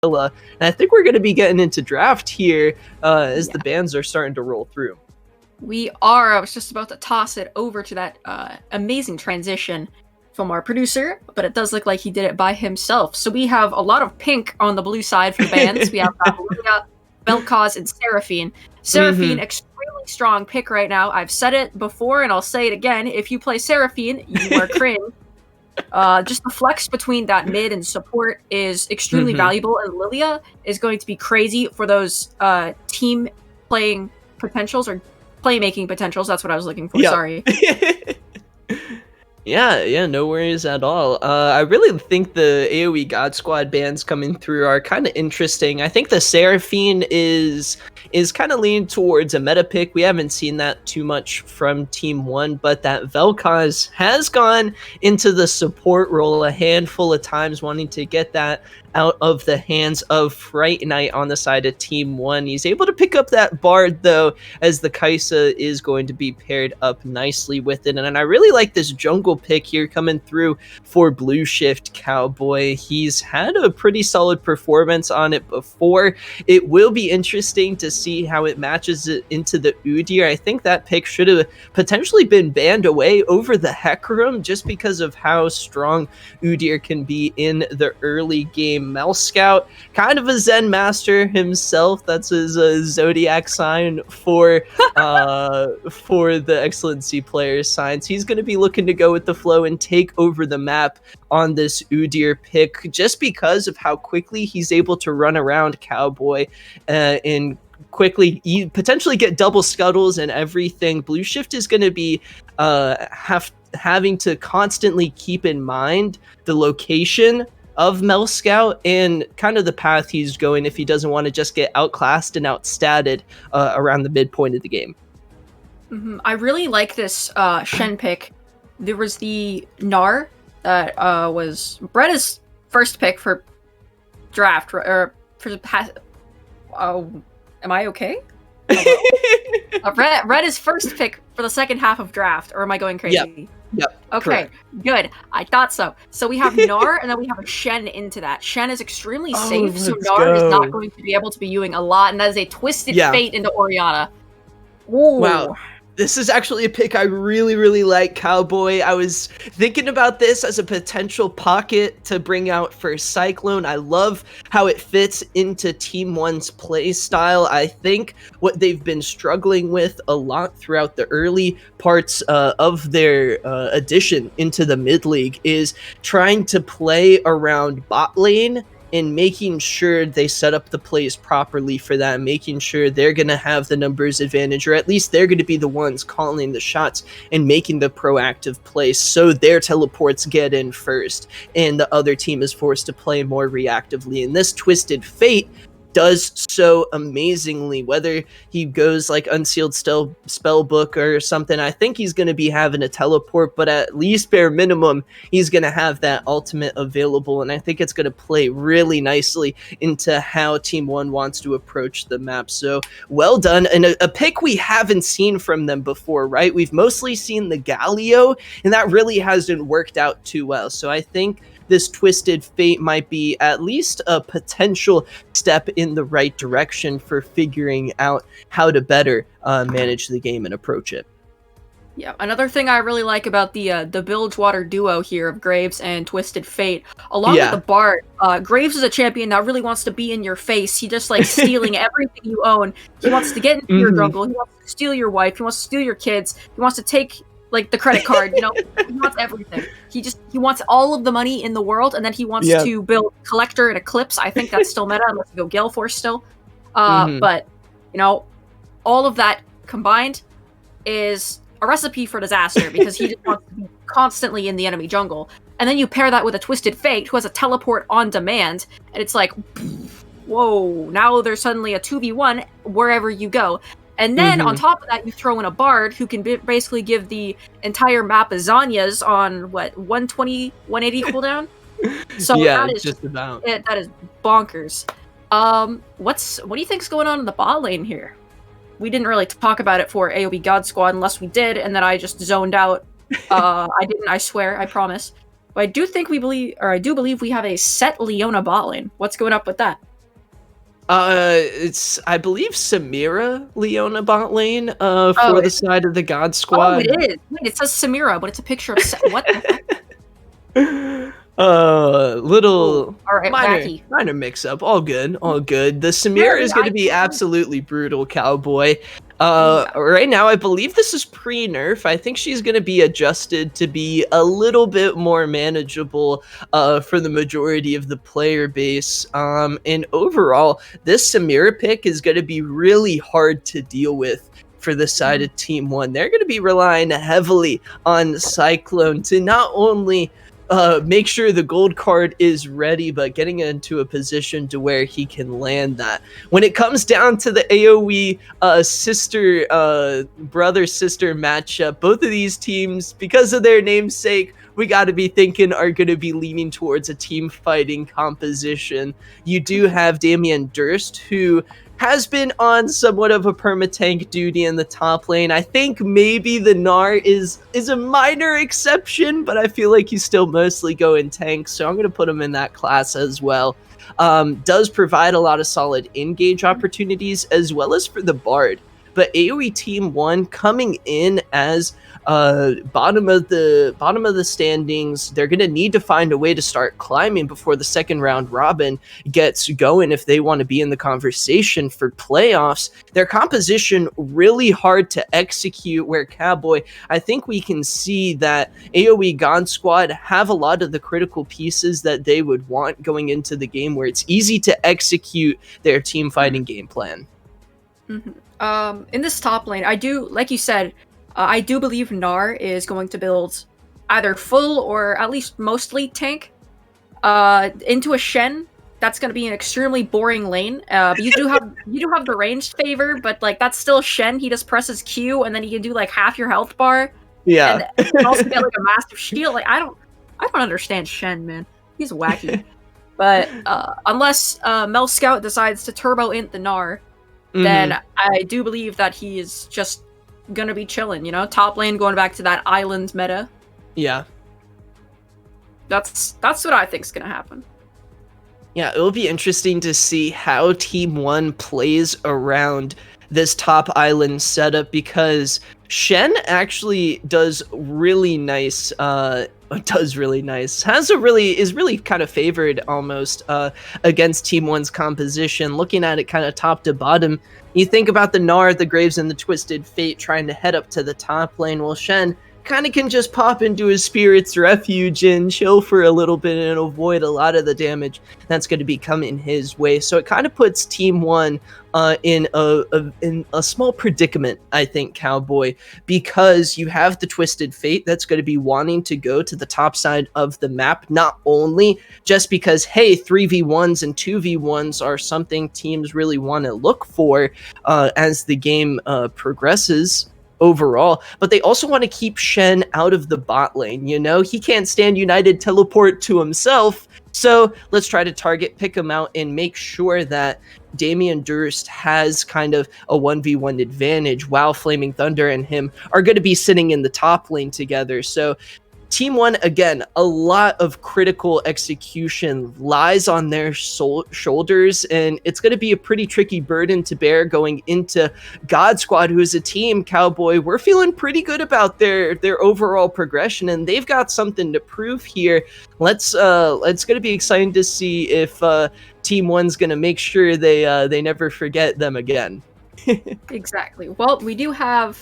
And I think we're going to be getting into draft here as the bans are starting to roll through. We are. I was just about to toss it over to that amazing transition from our producer, but it does look like he did it by himself. So we have a lot of pink on the blue side for the bans. We have Lilia, Vel'Koz, and Seraphine. Seraphine, extremely strong pick right now. I've said it before, and I'll say it again. If you play Seraphine, you are cringe. Just the flex between that mid and support is extremely valuable, and Lilia is going to be crazy for those team playing potentials or playmaking potentials. That's what I was looking for. Yep. Sorry. Yeah, no worries at all. I really think the AOE God Squad bans coming through are kind of interesting. I think the Seraphine is kind of leaning towards a meta pick. We haven't seen that too much from Team 1, but that Vel'Koz has gone into the support role a handful of times, wanting to get that out of the hands of Fright Knight on the side of Team 1. He's able to pick up that Bard, though, as the Kaisa is going to be paired up nicely with it. And I really like this jungle pick here coming through for Blue Shift Cowboy. He's had a pretty solid performance on it before. It will be interesting to see how it matches it into the Udyr. I think that pick should have potentially been banned away over the Hecarim just because of how strong Udyr can be in the early game. Mel Scout, kind of a Zen master himself. That's his zodiac sign for the Excellency player signs. He's going to be looking to go with the flow and take over the map on this Udyr pick just because of how quickly he's able to run around Cowboy and quickly potentially get double scuttles and everything. Blue Shift is going to be having to constantly keep in mind the location of Mel Scout and kind of the path he's going if he doesn't want to just get outclassed and outstatted around the midpoint of the game. I really like this Shen pick. There was the Gnar that was Bretta's first pick for draft, or for the past. Am I okay? Red is first pick for the second half of draft, or am I going crazy? Yep. Okay, correct. Good. I thought so. So we have Gnar, and then we have a Shen into that. Shen is extremely safe, so Gnar is not going to be able to be Ewing a lot, and that is a twisted fate into Orianna. Ooh. Wow. This is actually a pick I really, really like, Cowboy. I was thinking about this as a potential pocket to bring out for Cyclone. I love how it fits into Team 1's play style. I think what they've been struggling with a lot throughout the early parts of their addition into the mid-league is trying to play around bot lane and making sure they set up the plays properly for that, making sure they're going to have the numbers advantage, or at least they're going to be the ones calling the shots and making the proactive plays so their teleports get in first and the other team is forced to play more reactively. And this Twisted Fate does so amazingly, whether he goes like Unsealed Spellbook or something. I think he's going to be having a teleport, but at least bare minimum he's going to have that ultimate available, and I think it's going to play really nicely into how Team 1 wants to approach the map. So well done, and a pick we haven't seen from them before, right? We've mostly seen the Galio, and that really hasn't worked out too well. So I think this Twisted Fate might be at least a potential step in the right direction for figuring out how to better manage the game and approach it. Yeah, another thing I really like about the Bilgewater duo here of Graves and Twisted Fate, along with the Bard, Graves is a champion that really wants to be in your face. He just likes stealing everything you own. He wants to get into your jungle. He wants to steal your wife. He wants to steal your kids. He wants to take like the credit card, you know. He wants everything. He wants all of the money in the world, and then he wants to build Collector and Eclipse. I think that's still meta, unless you go Gale Force still. But you know, all of that combined is a recipe for disaster because he just wants to be constantly in the enemy jungle. And then you pair that with a Twisted Fate who has a teleport on demand, and it's like, whoa! Now there's suddenly a 2v1 wherever you go. And then on top of that, you throw in a Bard who can basically give the entire map Azanias on, what, 120, 180 cooldown? So that is just about. That is bonkers. What do you think's going on in the bot lane here? We didn't really talk about it for AOE God Squad unless we did, and then I just zoned out. I didn't, I swear, I promise. But I do believe we have a set Leona bot lane. What's going up with that? It's I believe Samira Leona bot lane, Oh, for the side of the God oh, it Squad. is. Wait, it says Samira, but it's a picture of what the heck? Oh, Little all right, wacky. minor mix up. All good, all good. The Samira Apparently, is going I to be can't. absolutely brutal, cowboy. Yeah. Right now, I believe this is pre-nerf. I think she's going to be adjusted to be a little bit more manageable, for the majority of the player base. And overall, this Samira pick is going to be really hard to deal with for the side of Team One. They're going to be relying heavily on Cyclone to not only make sure the gold card is ready, but getting into a position to where he can land that. When it comes down to the AOE brother sister matchup, both of these teams, because of their namesake, we got to be thinking are going to be leaning towards a team fighting composition. You do have Damian Durst, who has been on somewhat of a permatank duty in the top lane. I think maybe the Gnar is a minor exception, but I feel like he's still mostly going tank, so I'm going to put him in that class as well. Does provide a lot of solid engage opportunities as well as for the Bard. But AoE Team 1 coming in as bottom of the standings. They're going to need to find a way to start climbing before the second round robin gets going if they want to be in the conversation for playoffs. Their composition really hard to execute, where Cowboy, I think we can see that AoE God Squad have a lot of the critical pieces that they would want going into the game, where it's easy to execute their team fighting game plan. In this top lane, I do, like you said, I do believe Gnar is going to build either full or at least mostly tank into a Shen. That's going to be an extremely boring lane. But you do have the ranged favor, but like that's still Shen. He just presses Q and then he can do like half your health bar. Yeah, and you can also get like a massive shield. Like I don't understand Shen, man. He's wacky. But unless Mel Scout decides to turbo int the Gnar, then I do believe that he is just gonna be chilling, you know? Top lane going back to that island meta. Yeah. That's what I think's gonna happen. Yeah, it'll be interesting to see how Team 1 plays around this top island setup, because Shen actually does really nice, is really kind of favored almost against Team 1's composition. Looking at it kind of top to bottom, you think about the Gnar, the Graves, and the Twisted Fate trying to head up to the top lane. Well, Shen kind of can just pop into his Spirit's Refuge and chill for a little bit and avoid a lot of the damage that's going to be coming his way. So it kind of puts Team 1 in a small predicament, I think, Cowboy, because you have the Twisted Fate that's going to be wanting to go to the top side of the map, not only just because, hey, 3v1s and 2v1s are something teams really want to look for as the game progresses overall, but they also want to keep Shen out of the bot lane. You know, he can't stand United teleport to himself, so let's try to target pick him out and make sure that Damian Durst has kind of a 1v1 advantage, while Flaming Thunder and him are going to be sitting in the top lane together. So Team 1, again, a lot of critical execution lies on their shoulders, and it's going to be a pretty tricky burden to bear going into God Squad, who is a team, Cowboy, we're feeling pretty good about their overall progression, and they've got something to prove here. It's going to be exciting to see if Team 1's going to make sure they never forget them again. Exactly. Well, we do have...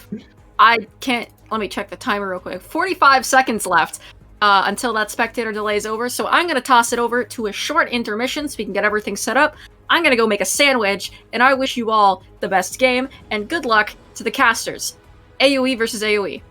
Let me check the timer real quick. 45 seconds left until that spectator delay is over, so I'm going to toss it over to a short intermission so we can get everything set up. I'm going to go make a sandwich, and I wish you all the best game, and good luck to the casters. AoE versus AoE.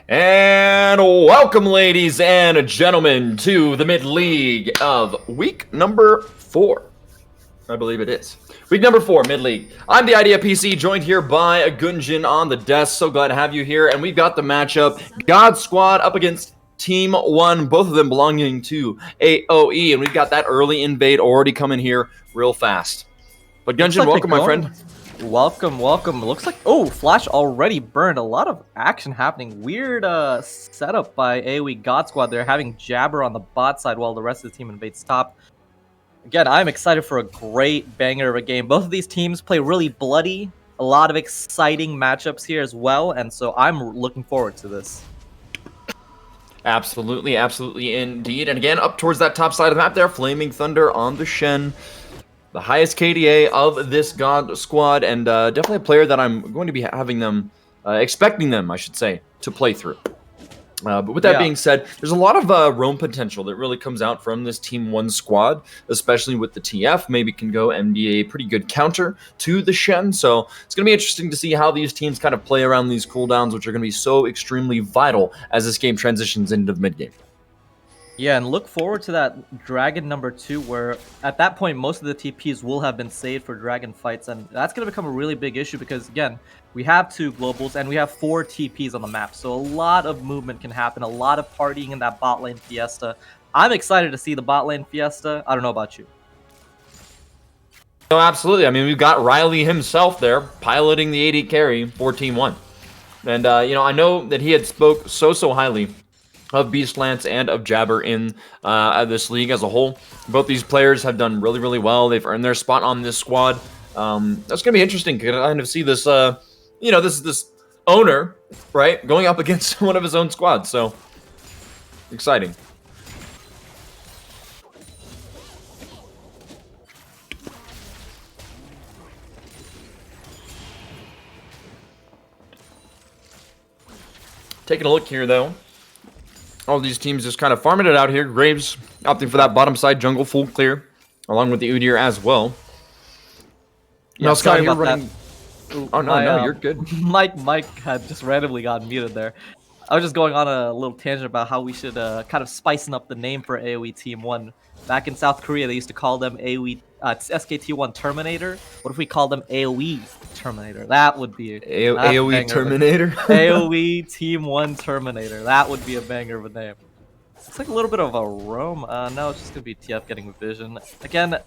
And welcome, ladies and gentlemen, to the mid-league of week number 4. I believe it is. Week number 4, mid-league. I'm the Idea PC, joined here by Gunjin on the desk. So glad to have you here. And we've got the matchup, God Squad up against Team 1, both of them belonging to AOE. And we've got that early invade already coming here real fast. But Gunjin, welcome, my friend. Welcome. Looks like, Flash already burned. A lot of action happening. Weird setup by AoE God Squad. They're having Jabber on the bot side while the rest of the team invades top. Again, I'm excited for a great banger of a game. Both of these teams play really bloody. A lot of exciting matchups here as well, and so I'm looking forward to this. Absolutely, absolutely indeed. And again, up towards that top side of the map there, Flaming Thunder on the Shen. The highest KDA of this God Squad, and definitely a player that I'm going to be having them, expecting them, I should say, to play through. But with that being said, there's a lot of roam potential that really comes out from this Team 1 squad, especially with the TF. Maybe can go and be a pretty good counter to the Shen. So it's going to be interesting to see how these teams kind of play around these cooldowns, which are going to be so extremely vital as this game transitions into the mid-game. Yeah, and look forward to that Dragon number 2, where at that point, most of the TPs will have been saved for Dragon fights, and that's going to become a really big issue because, again, we have 2 globals, and we have 4 TPs on the map, so a lot of movement can happen, a lot of partying in that bot lane fiesta. I'm excited to see the bot lane fiesta. I don't know about you. No, absolutely. I mean, we've got Riley himself there, piloting the AD carry for Team 1. And, you know, I know that he had spoke so highly of Beast Lance and of Jabber in this league as a whole. Both these players have done really well. They've earned their spot on this squad. That's gonna be interesting to kind of see this. You know, this owner, right, going up against one of his own squads. So exciting. Taking a look here, though. All these teams just kind of farming it out here. Graves opting for that bottom side jungle full clear, along with the Udyr as well. Yeah, sorry about that. Oh, no, you're good. Mike had just randomly gotten muted there. I was just going on a little tangent about how we should kind of spicing up the name for AoE Team 1. Back in South Korea, they used to call them AoE SKT1 Terminator. What if we called them AoE Terminator? That would be AoE Terminator. AoE Team 1 Terminator. That would be a banger of a name. Looks like a little bit of a roam. No, it's just gonna be TF getting vision again.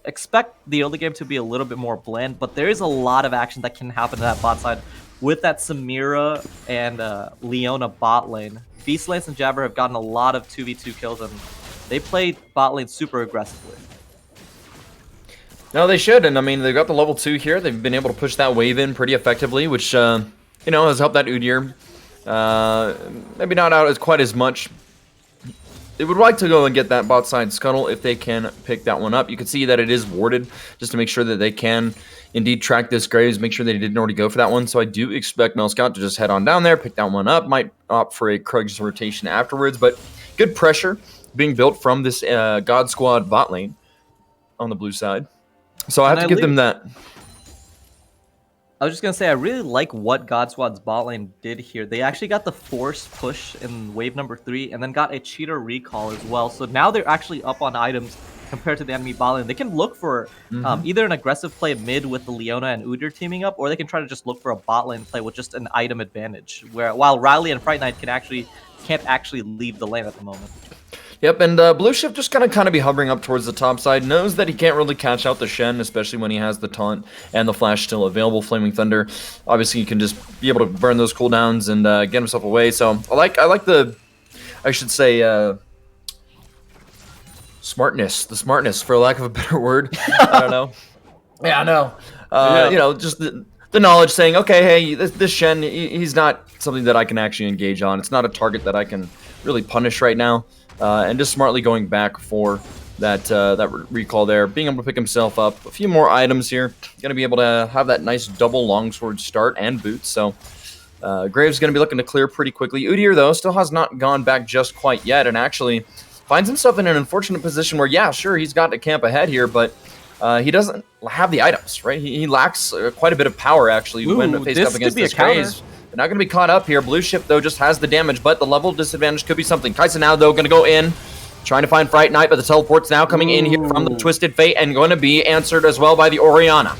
Expect the early game to be a little bit more bland, but there is a lot of action that can happen to that bot side with that Samira and Leona bot lane. Beast Lance and Jabber have gotten a lot of 2v2 kills, and they play bot lane super aggressively. No, they should, and I mean, they've got the level 2 here. They've been able to push that wave in pretty effectively, which, you know, has helped that Udyr. Maybe not out as quite as much. They would like to go and get that bot side scuttle if they can pick that one up. You can see that it is warded, just to make sure that they can indeed track this Graves, make sure they didn't already go for that one. So I do expect Scout to just head on down there, pick that one up. Might opt for a Krug's rotation afterwards, but good pressure being built from this God Squad bot lane on the blue side. So I have to give them that. I was just going to say, I really like what God Squad's bot lane did here. They actually got the force push in wave number 3 and then got a cheater recall as well. So now they're actually up on items compared to the enemy bot lane. They can look for either an aggressive play mid with the Leona and Udyr teaming up, or they can try to just look for a bot lane play with just an item advantage, where while Riley and Fright Knight can't actually leave the lane at the moment. Yep, and Blue Shift just kind of be hovering up towards the top side. Knows that he can't really catch out the Shen, especially when he has the taunt and the flash still available. Flaming Thunder, obviously, he can just be able to burn those cooldowns and get himself away. So I like the, I should say, smartness. The smartness, for lack of a better word. I don't know. Yeah, I know. You know, just the knowledge saying, okay, hey, this Shen, he's not something that I can actually engage on. It's not a target that I can really punish right now. And just smartly going back for that recall there, being able to pick himself up a few more items here, going to be able to have that nice double longsword start and boots. So Graves going to be looking to clear pretty quickly. Udyr, though, still has not gone back just quite yet, and actually finds himself in an unfortunate position where, yeah, sure, he's got to camp ahead here, but he doesn't have the items, right? He lacks quite a bit of power, actually, when faced up against this Graves. They're not going to be caught up here. Blue Ship, though, just has the damage, but the level disadvantage could be something. Kaisa now, though, going to go in, trying to find Fright Knight, but the teleport's now coming in here from the Twisted Fate and going to be answered as well by the Orianna.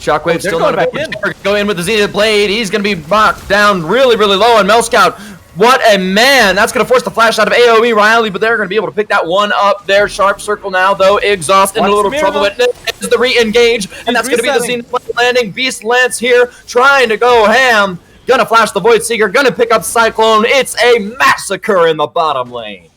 Shockwave still not back in. Go in with the Zenith Blade. He's going to be knocked down really, really low on Melscout. What a man! That's going to force the flash out of AOE Riley, but they're going to be able to pick that one up there. Sharp Circle now, though. Exhaust in a little trouble. It is the re-engage, and that's going to be the Zenith Blade landing. Beast Lance here, trying to go ham. Gonna flash the Void Seeker, gonna pick up Cyclone. It's a massacre in the bottom lane.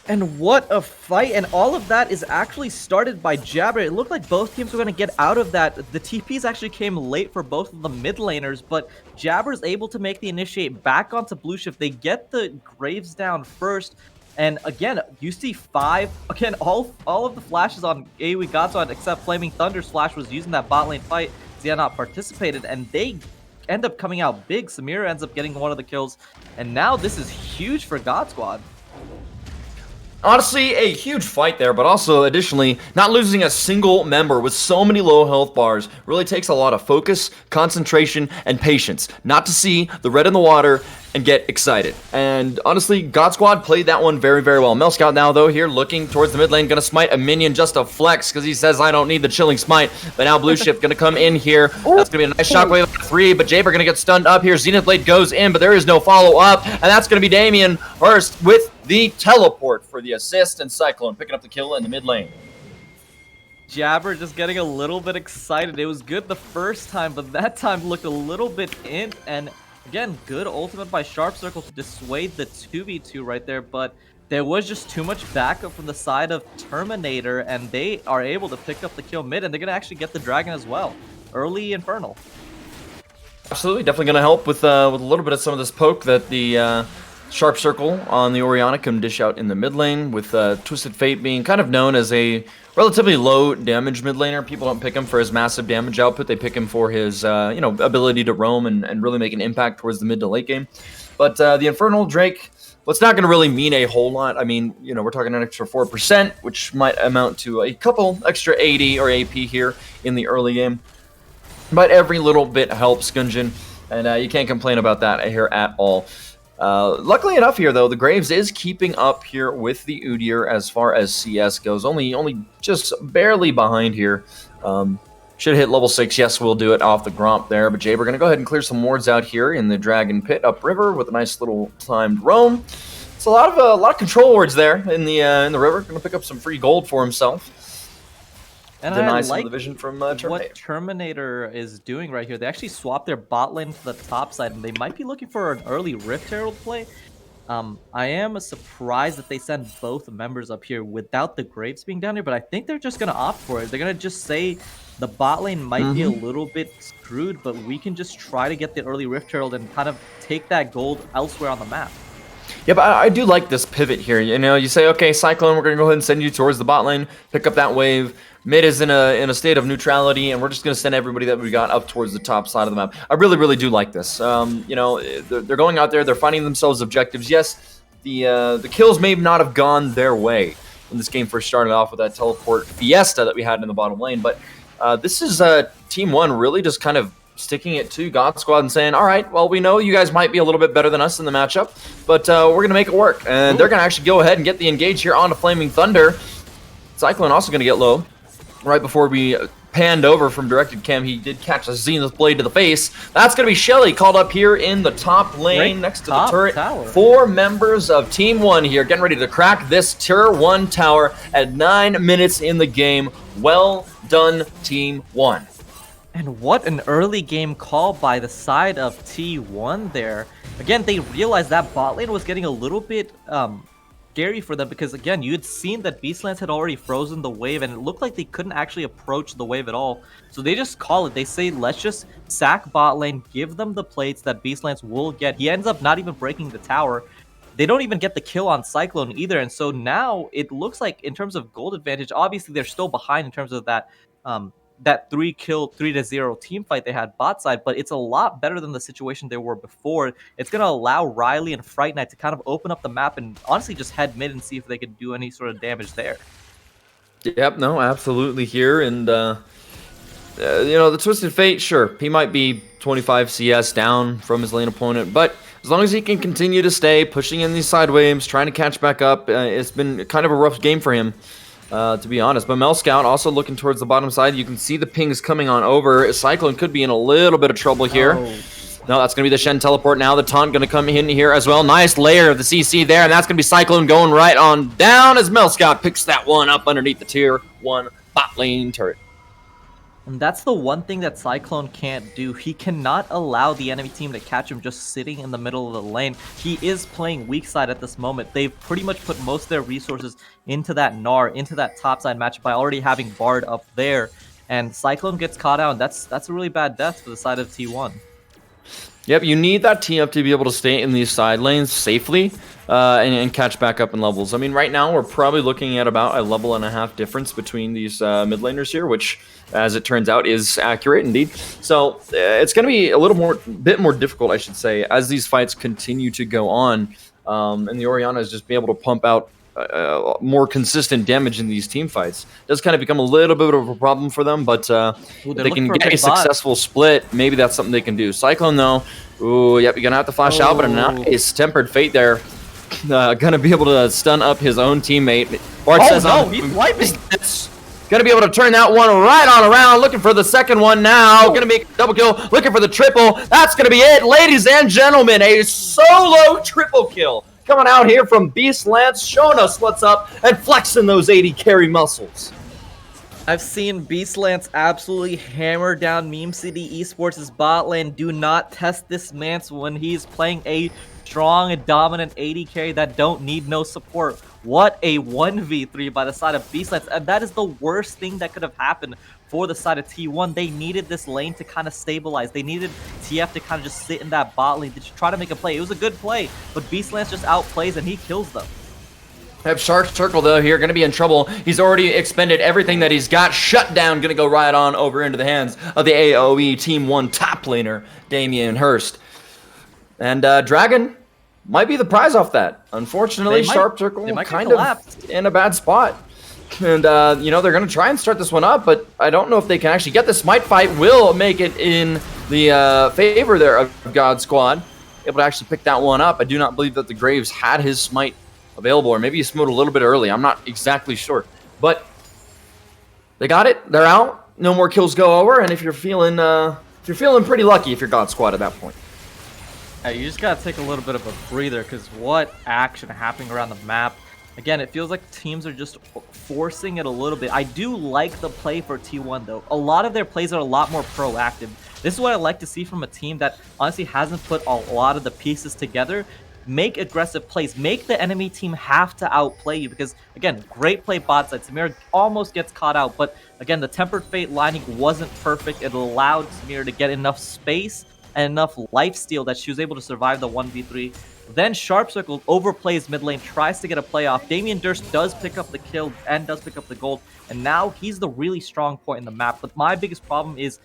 And what a fight, and all of that is actually started by Jabber. It looked like both teams were going to get out of that. The TPs actually came late for both of the mid laners, but Jabber's able to make the initiate back onto Blue Shift. They get the Graves down first, and again, you see 5. Again, all of the flashes on AoE Godswad except Flaming Thunder's flash was using that bot lane fight. Zia not participated, and they end up coming out big. Samira ends up getting one of the kills, and now this is huge for Godsquad. Honestly, a huge fight there, but also additionally, not losing a single member with so many low health bars really takes a lot of focus, concentration, and patience not to see the red in the water and get excited. And honestly, God Squad played that one very, very well. Melscout now, though, here looking towards the mid lane, gonna smite a minion just to flex because he says, I don't need the chilling smite. But now Blue Shift gonna come in here. That's gonna be a nice shockwave 3, but Jaber gonna get stunned up here. Zenith Blade goes in, but there is no follow-up, and that's gonna be Damien first with the teleport for the assist, and Cyclone picking up the kill in the mid lane. Jabber just getting a little bit excited. It was good the first time, but that time looked a little bit in, and again, good ultimate by Sharp Circle to dissuade the 2v2 right there, but there was just too much backup from the side of Terminator, and they are able to pick up the kill mid, and they're going to actually get the Dragon as well. Early Infernal. Absolutely, definitely going to help with a little bit of some of this poke that the Sharp Circle on the Orianna can dish out in the mid lane, with Twisted Fate being kind of known as a relatively low damage mid laner. People don't pick him for his massive damage output. They pick him for his ability to roam and really make an impact towards the mid to late game. But the Infernal Drake, well, it's not going to really mean a whole lot. I mean, we're talking an extra 4%, which might amount to a couple extra 80 or AP here in the early game. But every little bit helps, Gunjin, and you can't complain about that here at all. Luckily enough here, though, the Graves is keeping up here with the Udyr as far as CS goes. Only just barely behind here. Should hit level 6. Yes, we'll do it off the Gromp there. But Jay, we're going to go ahead and clear some wards out here in the Dragon Pit upriver with a nice little timed roam. It's a lot of control wards there in the river. Going to pick up some free gold for himself. And Deny I some like of the vision from Terminator. what Terminator is doing right here. They actually swapped their bot lane to the top side, and they might be looking for an early Rift Herald play. I am surprised that they send both members up here without the Graves being down here, but I think they're just going to opt for it. They're going to just say the bot lane might be a little bit screwed, but we can just try to get the early Rift Herald and kind of take that gold elsewhere on the map. Yeah, but I do like this pivot here. You say, okay, Cyclone, we're going to go ahead and send you towards the bot lane, pick up that wave. Mid is in a state of neutrality, and we're just going to send everybody that we got up towards the top side of the map. I really, really do like this. They're going out there, they're finding themselves objectives. Yes, the kills may not have gone their way when this game first started off with that teleport fiesta that we had in the bottom lane, but this is Team 1 really just kind of sticking it to God Squad and saying, all right, well, we know you guys might be a little bit better than us in the matchup, but we're going to make it work. And they're going to actually go ahead and get the engage here onto Flaming Thunder. Cyclone also going to get low. Right before we panned over from directed cam, he did catch a Zenith Blade to the face. That's going to be Shelly called up here in the top lane next to the turret. Tower. 4 members of Team 1 here getting ready to crack this Tier 1 tower at 9 minutes in the game. Well done, Team 1. And what an early game call by the side of T1 there. Again, they realized that bot lane was getting a little bit scary for them because, again, you had seen that Beastlance had already frozen the wave, and it looked like they couldn't actually approach the wave at all. So they just call it. They say, let's just sack bot lane, give them the plates that Beastlance will get. He ends up not even breaking the tower. They don't even get the kill on Cyclone either, and so now it looks like in terms of gold advantage, obviously they're still behind in terms of that that 3-0 team fight they had bot side, but it's a lot better than the situation they were before. It's going to allow Riley and Fright Knight to kind of open up the map and honestly just head mid and see if they can do any sort of damage there. Yep, no, absolutely here, and the Twisted Fate, sure, he might be 25 CS down from his lane opponent, but as long as he can continue to stay pushing in these side waves, trying to catch back up, it's been kind of a rough game for him, to be honest. But Mel Scout also looking towards the bottom side. You can see the pings coming on over. Cyclone could be in a little bit of trouble here. Oh. No, that's going to be the Shen teleport now. The taunt going to come in here as well. Nice layer of the CC there, and that's going to be Cyclone going right on down as Mel Scout picks that one up underneath the tier 1 bot lane turret. And that's the one thing that Cyclone can't do. He cannot allow the enemy team to catch him just sitting in the middle of the lane. He is playing weak side at this moment. They've pretty much put most of their resources into that Gnar, into that top side matchup by already having Bard up there. And Cyclone gets caught out, and that's a really bad death for the side of T1. Yep, you need that team up to be able to stay in these side lanes safely and catch back up in levels. I mean, right now we're probably looking at about a level and a half difference between these mid laners here, which, as it turns out, is accurate indeed. So it's going to be a bit more difficult, I should say, as these fights continue to go on, and the Orianna is just be able to pump out more consistent damage in these team fights. It does kind of become a little bit of a problem for them, but if they can get a successful split, maybe that's something they can do. Cyclone, though, ooh, yep, you're going to have to flash out, but a nice Tempered Fate there. Going to be able to stun up his own teammate. Bart says, no, he's wiping. Going to be able to turn that one right on around. Looking for the second one now. Going to make a double kill. Looking for the triple. That's going to be it, ladies and gentlemen. A solo triple kill. Coming out here from Beast Lance, showing us what's up and flexing those 80 carry muscles. I've seen Beast Lance absolutely hammer down Meme City Esports' bot lane. Do not test this man when he's playing a strong and dominant 80 carry that don't need no support. What a 1v3 by the side of Beast Lance, and that is the worst thing that could have happened for the side of T1. They needed this lane to kind of stabilize. They needed TF to kind of just sit in that bot lane to try to make a play. It was a good play, but Beast Lance just outplays and he kills them. Shark Circle, though, here, going to be in trouble. He's already expended everything that he's got. Shut down, going to go right on over into the hands of the AOE Team 1 top laner, Damien Hurst. And Dragon might be the prize off that. Unfortunately, Sharp Circle kind of in a bad spot. And, they're going to try and start this one up, but I don't know if they can actually get the Smite fight. Will make it in the favor there of God Squad. Able to actually pick that one up. I do not believe that the Graves had his Smite available, or maybe he smote a little bit early. I'm not exactly sure. But they got it. They're out. No more kills go over. And if you're feeling pretty lucky if you're God Squad at that point. You just gotta take a little bit of a breather, because what action happening around the map. Again, it feels like teams are just forcing it a little bit. I do like the play for T1, though. A lot of their plays are a lot more proactive. This is what I like to see from a team that honestly hasn't put a lot of the pieces together. Make aggressive plays. Make the enemy team have to outplay you, because, again, great play bot side. Samira almost gets caught out, but, again, the Tempered Fate lining wasn't perfect. It allowed Samira to get enough space and enough lifesteal that she was able to survive the 1v3. Then Sharp Circle overplays mid lane, tries to get a play off. Damien Durst does pick up the kill and does pick up the gold, and now he's the really strong point in the map. But my biggest problem is,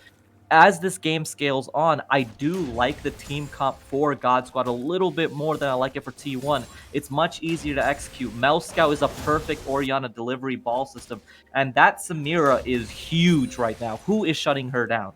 as this game scales on, I do like the team comp for God Squad a little bit more than I like it for T1. It's much easier to execute. Mel Scout is a perfect Orianna delivery ball system, and that Samira is huge right now. Who is shutting her down?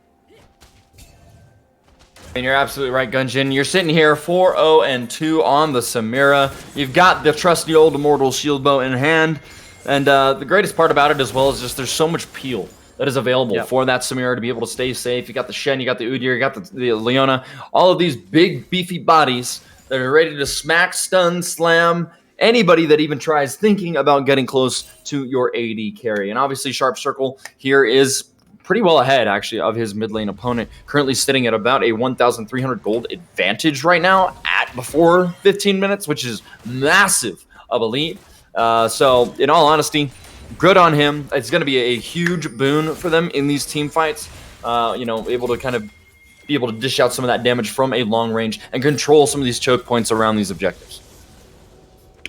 And you're absolutely right, Gunjin. You're sitting here 4-0-2 on the Samira. You've got the trusty old immortal shield bow in hand. And the greatest part about it as well is just there's so much peel that is available for that Samira to be able to stay safe. You got the Shen, you got the Udyr, you got the Leona. All of these big, beefy bodies that are ready to smack, stun, slam anybody that even tries thinking about getting close to your AD carry. And obviously, Sharp Circle here is pretty well ahead, actually, of his mid lane opponent. Currently sitting at about a 1,300 gold advantage right now at before 15 minutes, which is massive of a lead. So, in all honesty, good on him. It's going to be a huge boon for them in these team fights. Able to kind of be able to dish out some of that damage from a long range and control some of these choke points around these objectives.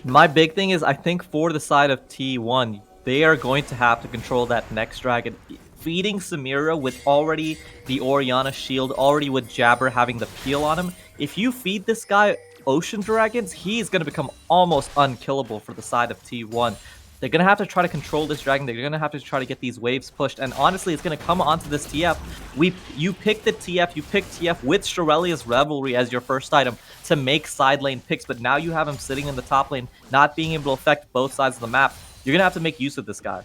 My big thing is, I think for the side of T1, they are going to have to control that next dragon. Feeding Samira with already the Orianna shield, already with Jabber having the peel on him. If you feed this guy Ocean Dragons, he's going to become almost unkillable for the side of T1. They're going to have to try to control this dragon. They're going to have to try to get these waves pushed. And honestly, it's going to come onto this TF. You pick the TF. You pick TF with Shirelia's Revelry as your first item to make side lane picks. But now you have him sitting in the top lane, not being able to affect both sides of the map. You're going to have to make use of this guy.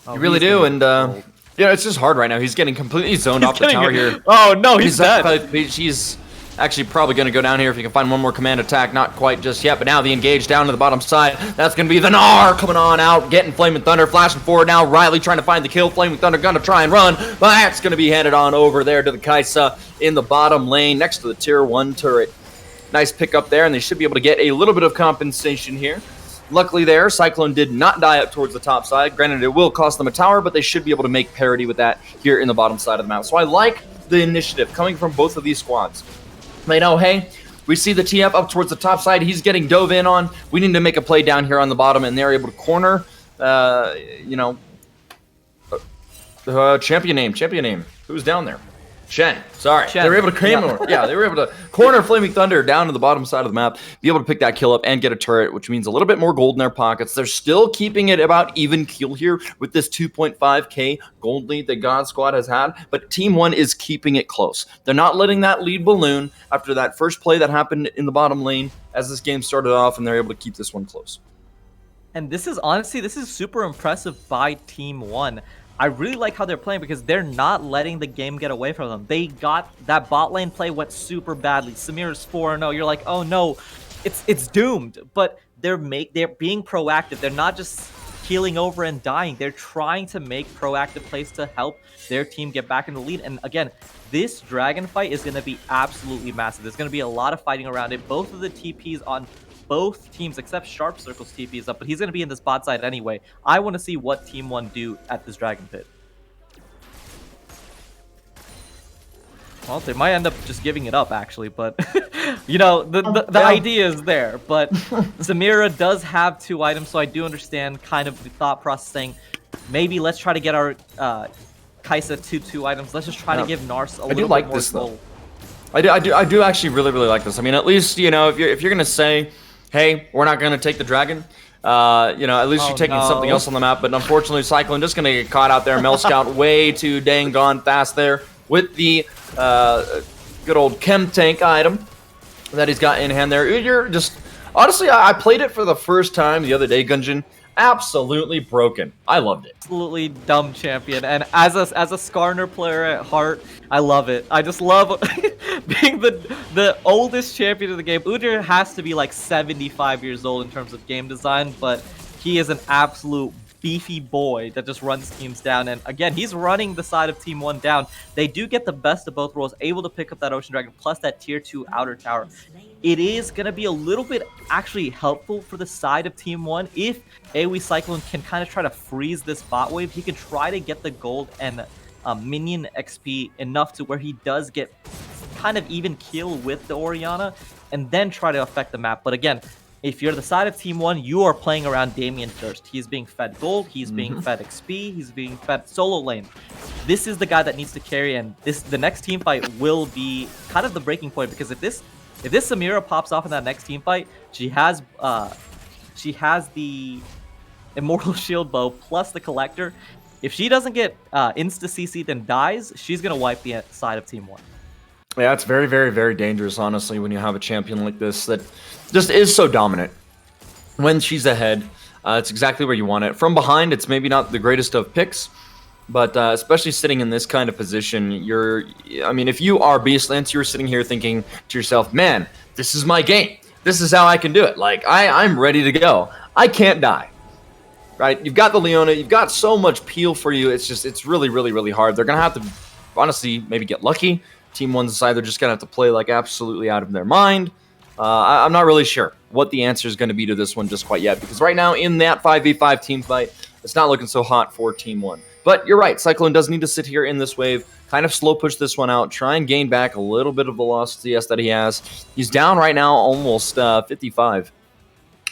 You really do. And yeah, it's just hard right now. He's getting completely zoned off the tower here. Oh, no, he's dead. He's actually probably going to go down here if he can find one more command attack. Not quite just yet, but now the engage down to the bottom side. That's going to be the Gnar coming on out, getting Flaming Thunder, flashing forward now. Riley trying to find the kill. Flaming Thunder going to try and run, but that's going to be handed on over there to the Kai'Sa in the bottom lane next to the tier 1 turret. Nice pick up there, and they should be able to get a little bit of compensation here. Luckily there, Cyclone did not die up towards the top side. Granted, it will cost them a tower, but they should be able to make parity with that here in the bottom side of the map. So I like the initiative coming from both of these squads. They know, hey, we see the TF up towards the top side. He's getting dove in on. We need to make a play down here on the bottom, and they're able to corner, champion name. Who's down there? Shen. Sorry. Shen. They were able to they were able to corner Flaming Thunder down to the bottom side of the map, be able to pick that kill up and get a turret, which means a little bit more gold in their pockets. They're still keeping it about even kill here with this 2.5k gold lead that God Squad has had, but Team 1 is keeping it close. They're not letting that lead balloon after that first play that happened in the bottom lane as this game started off, and they're able to keep this one close. And this is super impressive by Team 1. I really like how they're playing because they're not letting the game get away from them. They got that bot lane play went super badly. Samir's 4-0. You're like, oh no, it's doomed. But they're being proactive. They're not just keeling over and dying. They're trying to make proactive plays to help their team get back in the lead. And again, this dragon fight is going to be absolutely massive. There's going to be a lot of fighting around it. Both of the TPs on both teams, except Sharp Circle's TP is up, but he's going to be in this bot side anyway. I want to see what Team 1 do at this Dragon Pit. Well, they might end up just giving it up, actually, but, you know, the idea is there. But Samira does have 2 items, so I do understand kind of the thought process saying, maybe let's try to get our Kai'Sa 2 items. Let's just try to give Nars a little bit more gold. I do actually really like this. I mean, at least, you know, if you're going to say, hey, we're not going to take the dragon. At least you're taking something else on the map. But unfortunately, Cyclone just going to get caught out there. Mel Scout way too dang gone fast there with the good old Chem Tank item that he's got in hand there. You're just... Honestly, I played it for the first time the other day, Gungeon. Absolutely broken. I loved it. Absolutely dumb champion, and as a Skarner player at heart, I love it. I just love being the oldest champion of the game. Udyr has to be like 75 years old in terms of game design, but he is an absolute beefy boy that just runs teams down. And again, he's running the side of Team 1 down. They do get the best of both worlds, able to pick up that Ocean Dragon plus that tier 2 outer tower. It is going to be a little bit actually helpful for the side of Team 1 if AOE Cyclone can kind of try to freeze this bot wave. He can try to get the gold and minion XP enough to where he does get kind of even kill with the Orianna and then try to affect the map. But again, if you're the side of Team 1, you are playing around Damien first. He's being fed gold, he's being fed XP, he's being fed solo lane. This is the guy that needs to carry, and the next team fight will be kind of the breaking point, because if this Samira pops off in that next team fight, she has the Immortal Shield Bow plus the Collector. If she doesn't get insta-CC'd and dies, she's going to wipe the side of Team 1. Yeah, it's very, very, very dangerous, honestly, when you have a champion like this that just is so dominant. When she's ahead, it's exactly where you want it. From behind, it's maybe not the greatest of picks, but especially sitting in this kind of position, if you are Beastlance, you're sitting here thinking to yourself, man, this is my game. This is how I can do it. Like, I'm ready to go. I can't die. Right? You've got the Leona. You've got so much peel for you. It's really, really, really hard. They're going to have to, honestly, maybe get lucky. Team 1's side, they're just going to have to play like absolutely out of their mind. I'm not really sure what the answer is going to be to this one just quite yet, because right now in that 5v5 team fight, it's not looking so hot for Team 1. But you're right, Cyclone does need to sit here in this wave, kind of slow push this one out, try and gain back a little bit of the lost CS that he has. He's down right now almost 55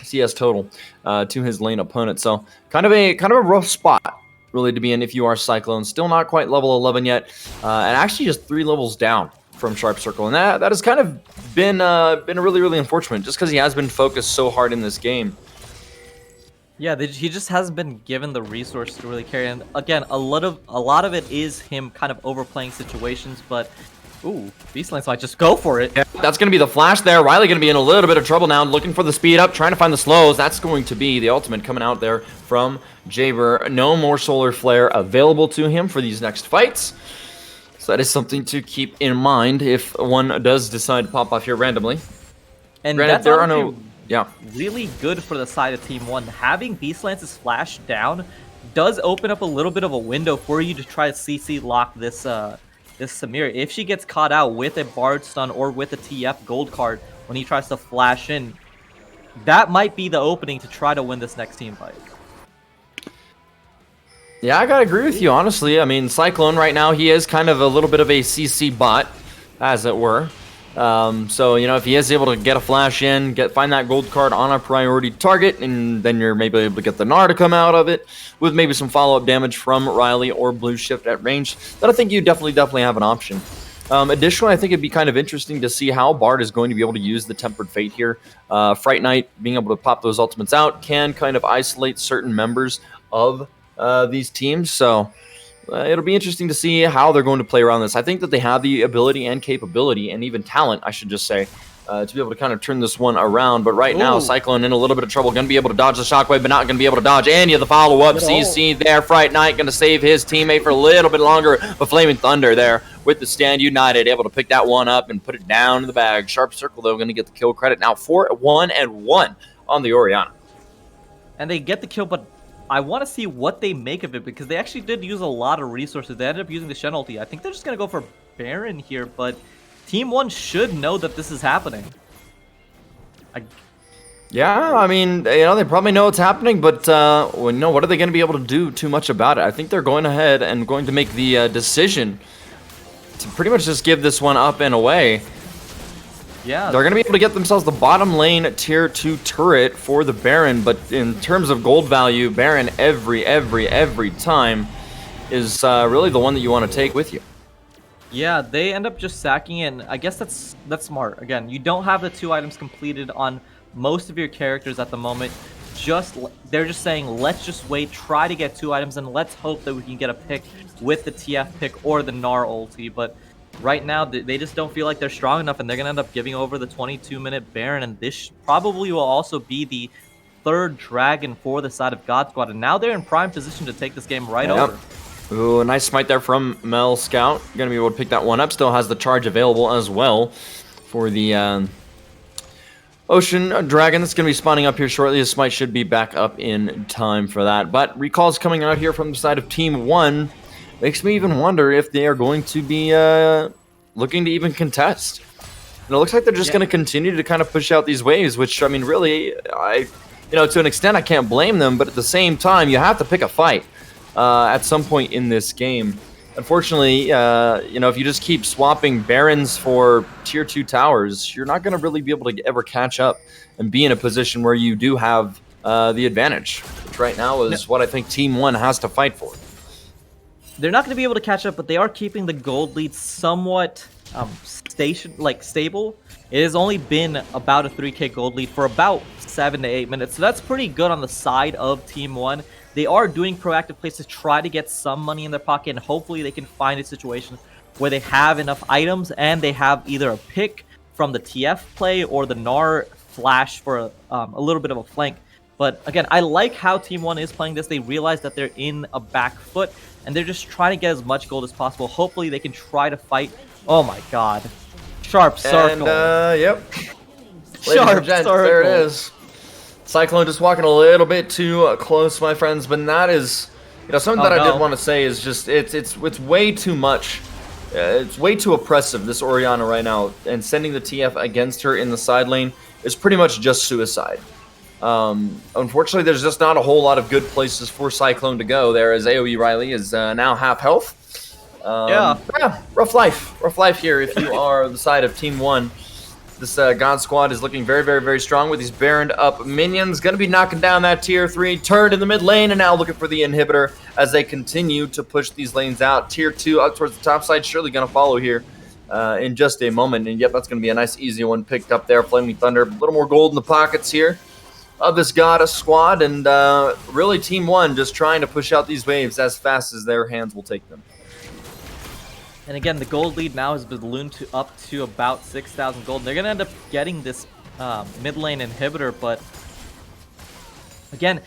CS total to his lane opponent, so kind of a rough spot really to be in if you are Cyclone. Still not quite level 11 yet, and actually just 3 levels down from Sharp Circle, and that has kind of been really, really unfortunate, just because he has been focused so hard in this game. Yeah, he just hasn't been given the resource to really carry. And again, a lot of it is him kind of overplaying situations. But ooh, Beastlance might just go for it. Yeah, that's going to be the flash there. Riley going to be in a little bit of trouble now, looking for the speed up, trying to find the slows. That's going to be the ultimate coming out there from Jaber. No more solar flare available to him for these next fights. So that is something to keep in mind if one does decide to pop off here randomly. And granted, that's there are no... Yeah. Really good for the side of Team 1. Having Beastlance's flash down does open up a little bit of a window for you to try to CC lock this this Samira. If she gets caught out with a Bard stun or with a TF gold card when he tries to flash in, that might be the opening to try to win this next team fight. Yeah, I gotta agree with you, honestly. I mean, Cyclone right now, he is kind of a little bit of a CC bot, as it were. So, you know, if he is able to get a flash in, find that gold card on a priority target, and then you're maybe able to get the Gnar to come out of it with maybe some follow-up damage from Riley or Blue Shift at range, then I think you definitely have an option. Additionally, I think it'd be kind of interesting to see how Bard is going to be able to use the Tempered Fate here. Fright Knight, being able to pop those ultimates out, can kind of isolate certain members of these teams, so... it'll be interesting to see how they're going to play around this. I think that they have the ability and capability, and even talent, I should just say, to be able to kind of turn this one around. But right now, Cyclone in a little bit of trouble. Going to be able to dodge the shockwave, but not going to be able to dodge any of the follow-up. CC there. Fright Knight going to save his teammate for a little bit longer. But Flaming Thunder there with the Stand United, able to pick that one up and put it down in the bag. Sharp Circle, though, going to get the kill credit. Now 4-1-1 on the Orianna. And they get the kill, but I want to see what they make of it, because they actually did use a lot of resources. They ended up using the Shen ulti. I think they're just going to go for Baron here, but Team 1 should know that this is happening. Yeah, I mean, you know, they probably know it's happening, but, well, you know, what are they going to be able to do too much about it? I think they're going ahead and going to make the decision to pretty much just give this one up and away. Yeah. They're going to be able to get themselves the bottom lane tier 2 turret for the Baron, but in terms of gold value, Baron every time is really the one that you want to take with you. Yeah, they end up just sacking in. I guess that's smart. Again, you don't have the 2 items completed on most of your characters at the moment. They're just saying, let's just wait, try to get 2 items, and let's hope that we can get a pick with the TF pick or the Gnar ulti, but right now, they just don't feel like they're strong enough, and they're going to end up giving over the 22-minute Baron, and this probably will also be the 3rd Dragon for the side of God Squad, and now they're in prime position to take this game right over. Ooh, a nice smite there from Mel Scout. Going to be able to pick that one up. Still has the charge available as well for the Ocean Dragon that's going to be spawning up here shortly. The smite should be back up in time for that, but recalls coming out here from the side of Team 1. Makes me even wonder if they are going to be looking to even contest. And it looks like they're just going to continue to kind of push out these waves, which, I mean, really, you know, to an extent, I can't blame them, but at the same time, you have to pick a fight at some point in this game. Unfortunately, you know, if you just keep swapping Barons for tier 2 towers, you're not going to really be able to ever catch up and be in a position where you do have the advantage, which right now is what I think Team 1 has to fight for. They're not going to be able to catch up, but they are keeping the gold lead somewhat stable. It has only been about a 3k gold lead for about 7 to 8 minutes, so that's pretty good on the side of Team 1. They are doing proactive plays to try to get some money in their pocket, and hopefully they can find a situation where they have enough items and they have either a pick from the TF play or the Gnar flash for a little bit of a flank. But again, I like how Team 1 is playing this. They realize that they're in a back foot, and they're just trying to get as much gold as possible. Hopefully, they can try to fight. Oh my god. Sharp Circle. And, yep. Sharp Circle. There it is. Cyclone just walking a little bit too close, my friends. But that is, you know, something that I did want to say is just, it's way too much. It's way too oppressive, this Orianna right now. And sending the TF against her in the side lane is pretty much just suicide. Unfortunately, there's just not a whole lot of good places for Cyclone to go there, as AOE Riley is now half health. Yeah, rough life here if you are the side of Team 1. This God Squad is looking very strong with these Baroned up minions. Going to be knocking down that tier 3, turned in the mid lane, and now looking for the inhibitor as they continue to push these lanes out. Tier 2 up towards the top side, surely going to follow here in just a moment. And yep, that's going to be a nice easy one picked up there. Flaming Thunder, a little more gold in the pockets here. of this Goddess squad, and really Team 1 just trying to push out these waves as fast as their hands will take them. And again, the gold lead now has ballooned up to about 6,000 gold. They're going to end up getting this mid lane inhibitor, but again,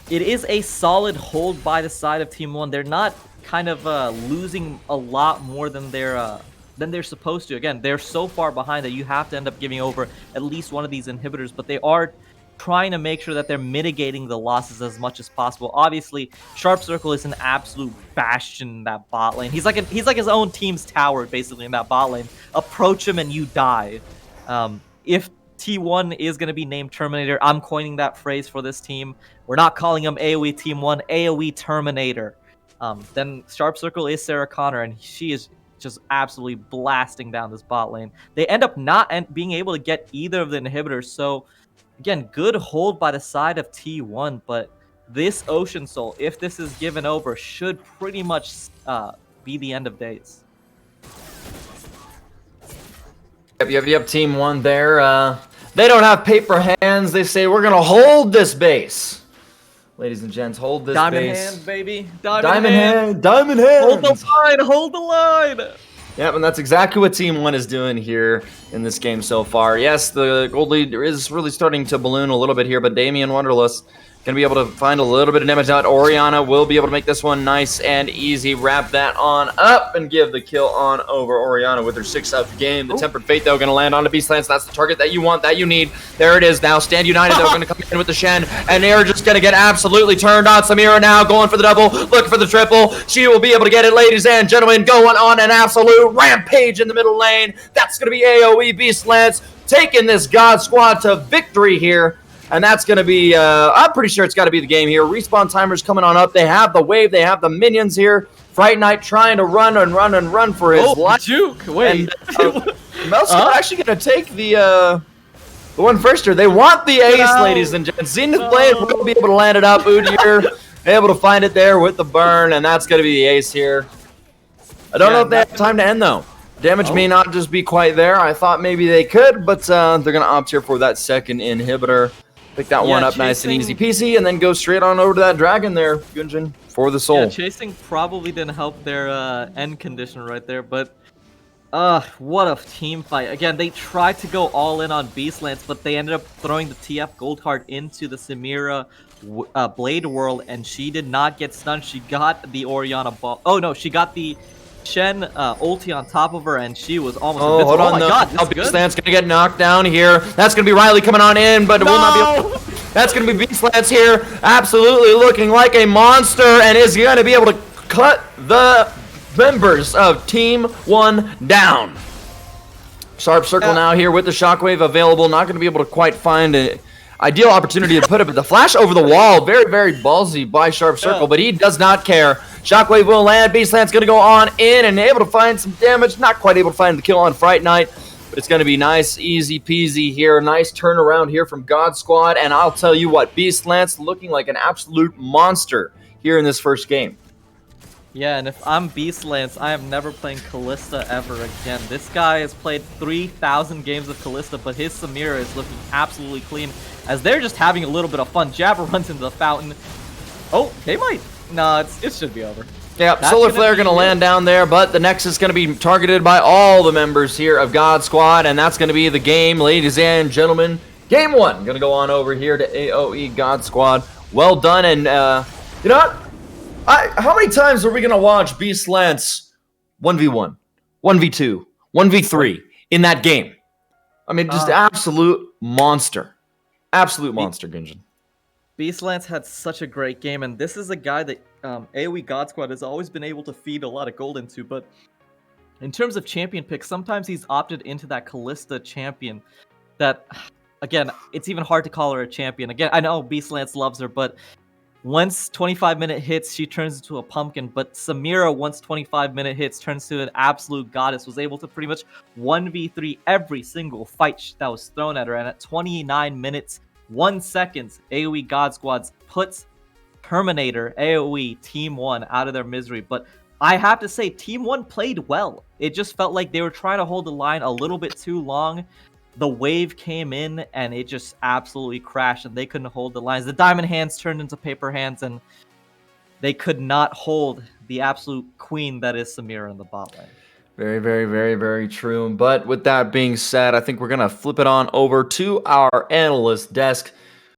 it is a solid hold by the side of Team 1. They're not kind of losing a lot more than they're supposed to. Again, they're so far behind that you have to end up giving over at least one of these inhibitors, but they are trying to make sure that they're mitigating the losses as much as possible. Obviously, Sharp Circle is an absolute bastion in that bot lane. He's like his own team's tower, basically, in that bot lane. Approach him and you die. If T1 is going to be named Terminator, I'm coining that phrase for this team. We're not calling him AOE Team 1, AOE Terminator. Then Sharp Circle is Sarah Connor, and she is just absolutely blasting down this bot lane. They end up not being able to get either of the inhibitors, so again, good hold by the side of T1, but this Ocean Soul, if this is given over, should pretty much be the end of days. Yep, Team 1 there. They don't have paper hands. They say, we're going to hold this base. Ladies and gents, hold this Diamond base. hand, baby. Diamond hand. Diamond hand. Hold the line. Hold the line. Yep, and that's exactly what Team 1 is doing here in this game so far. Yes, the gold lead is really starting to balloon a little bit here, but Damian Wonderless going to be able to find a little bit of damage out. Orianna will be able to make this one nice and easy. Wrap that on up and give the kill on over. Orianna with her 6th of the game. The Tempered Fate, though, going to land on the Beast Lance. That's the target that you want, that you need. There it is now. Stand United, though, going to come in with the Shen, and they're just going to get absolutely turned on. Samira now going for the double, looking for the triple. She will be able to get it, ladies and gentlemen, going on an absolute rampage in the middle lane. That's going to be AOE Beast Lance taking this God Squad to victory here. And that's going to be, I'm pretty sure it's got to be the game here. Respawn timer's coming on up. They have the wave. They have the minions here. Fright Knight trying to run for his life. Juke. Wait. Mel's actually going to take the one first here. They want the ace, ladies and gents. Zenith Blade will be able to land it up. Udyr able to find it there with the burn, and that's going to be the ace here. I don't know if they have time to end, though. Damage may not just be quite there. I thought maybe they could, but they're going to opt here for that second inhibitor. Pick that one up nice and easy peasy, and then go straight on over to that dragon there, Gunjin, for the soul. Yeah, chasing probably didn't help their end condition right there, but what a team fight. Again, they tried to go all in on Beast Lance, but they ended up throwing the TF gold card into the Samira Blade World, and she did not get stunned. She got the Orianna ball. Oh no, she got the Shen ulti on top of her, and she was almost invincible. Hold on, my god, this is Beast good. Lance gonna get knocked down here. That's gonna be Riley coming on in, but will not be able to. That's gonna be Beast Lance here, absolutely looking like a monster, and is gonna be able to cut the members of Team 1 down. Sharp Circle now here with the Shockwave available. Not gonna be able to quite find an ideal opportunity to put it, but the flash over the wall, very, very ballsy by Sharp Circle, but he does not care. Shockwave will land. Beast Lance going to go on in and able to find some damage. Not quite able to find the kill on Fright Knight, but it's going to be nice, easy peasy here. Nice turnaround here from God Squad, and I'll tell you what, Beast Lance looking like an absolute monster here in this first game. Yeah, and if I'm Beast Lance, I am never playing Kalista ever again. This guy has played 3,000 games of Kalista, but his Samira is looking absolutely clean, as they're just having a little bit of fun. Jabba runs into the fountain. Oh, they might. Nah, it should be over. Yeah, Solar Flare going to land down there, but the Nexus is going to be targeted by all the members here of God Squad, and that's going to be the game, ladies and gentlemen. Game 1 going to go on over here to AOE God Squad. Well done, and you know what? How many times are we going to watch Beast Lance 1v1, 1v2, 1v3 in that game? I mean, just absolute monster. Absolute monster, Gunjin. Beast Lance had such a great game, and this is a guy that AoE God Squad has always been able to feed a lot of gold into, but in terms of champion picks, sometimes he's opted into that Kalista champion that, again, it's even hard to call her a champion. Again, I know Beast Lance loves her, but once 25-minute hits, she turns into a pumpkin, but Samira, once 25-minute hits, turns to an absolute goddess, was able to pretty much 1v3 every single fight that was thrown at her, and at 29 minutes, 1 second, AoE God Squads puts Terminator, AoE, Team 1 out of their misery. But I have to say, Team 1 played well. It just felt like they were trying to hold the line a little bit too long. the wave came in and it just absolutely crashed, and they couldn't hold the lines. The diamond hands turned into paper hands, and they could not hold the absolute queen that is Samira in the bot lane. Very, very, very, very true. But with that being said, I think we're going to flip it on over to our analyst desk.